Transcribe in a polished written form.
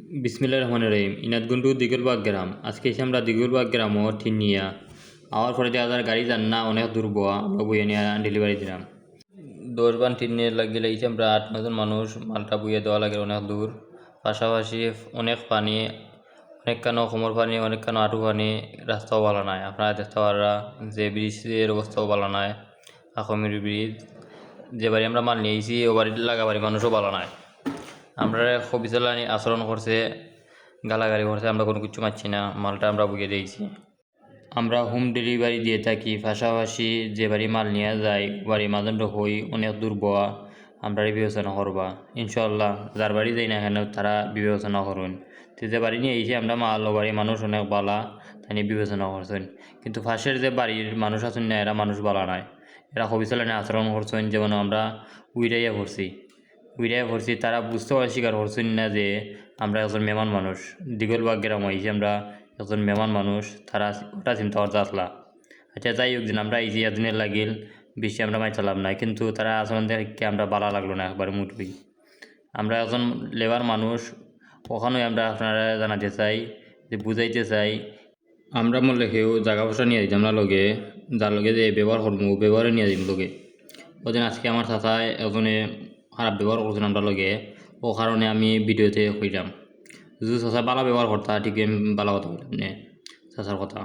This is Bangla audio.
বিসমিল্লাহির রহমানির রহিম। ইনাদগুন্ডু দিগুলবাগ গ্রাম। আজকে এসে আমরা দিগুলবাগ গ্রামও ঠিনিয়া আওয়ার পরে যে হাজার গাড়ি যান না অনেক দূর বোয়া আমরা বইয়ে নিয়ে ডেলিভারি দিলাম 10 বান ঠিনিয়ে লাগিয়ে লাগছে আমরা 8-9 জন মানুষ মালটা বইয়ে দেওয়া লাগে অনেক দূর। পাশাপাশি অনেক পানি, অনেক কানো কোমর পানি, অনেক কানো আঁটু পানি, রাস্তাও ভালো নাই। আপনারা দেখতে পারা যে ব্রিজের অবস্থাও ভালো নাই। আখমির ব্রিজ যে বাড়ি আমরা মাল নিয়েছি ও বাড়ির লাগা বাড়ি মানুষও ভালো নাই। আমরা খবিসালানি আচরণ করছে, গালাগালি করছে, আমরা কোনো কিছু মারছি না, মালটা আমরা বুঝিয়ে দিয়েছি। আমরা হোম ডেলিভারি দিয়ে থাকি, পাশাপাশি যে বাড়ি মাল নিয়ে যায় বাড়ি মাদণ্ড হই অনেক দূর বোয়া আমরা বিবেচনা করবা ইনশাল্লাহ। যার বাড়ি যাই না কেন তারা বিবেচনা করুন। তো যে বাড়ি নিয়ে এসে আমরা মাল ও বাড়ির মানুষ অনেক বালা তাই নিয়ে বিবেচনা করছেন, কিন্তু ফাঁসের যে বাড়ির মানুষ আছেন না এরা মানুষ বালা নাই। এরা খবিসালানি আচরণ করছেন, যেমন আমরা উইরাইয়া করছি তারা বুঝতে পারে স্বীকার করছেন না যে আমরা একজন মেহমান মানুষ। দিগলবাগ গ্রাম হয়েছি আমরা একজন মেহমান মানুষ, তারা ওটা চিন্তা করতে আসলা। আচ্ছা যাই হোক, দিন আমরা এই এদিনের লাগিল বেশি আমরা মাই চালাম না, কিন্তু তারা আচরণ দেখে আমরা বালা লাগলো না একবার মুটবি। আমরা একজন লেবার মানুষ, ওখানেও আমরা আপনারা জানাতে চাই যে বুঝাইতে চাই আমরা মনে কেউ জায়গা পয়সা নিয়ে দিই আমরা লগে, যার লগে যে ব্যবহার করবো ব্যবহারে নিয়ে দিন লগে। ওদিন আজকে আমার চাচায় এজনে খারাপ ব্যবহার করছেন আমরা লগে, ও কারণে আমি ভিডিওতে কইলাম। যদি চাচা বালা ব্যবহার করতা ঠিক বালা কথা বললাম নে চাচার কথা।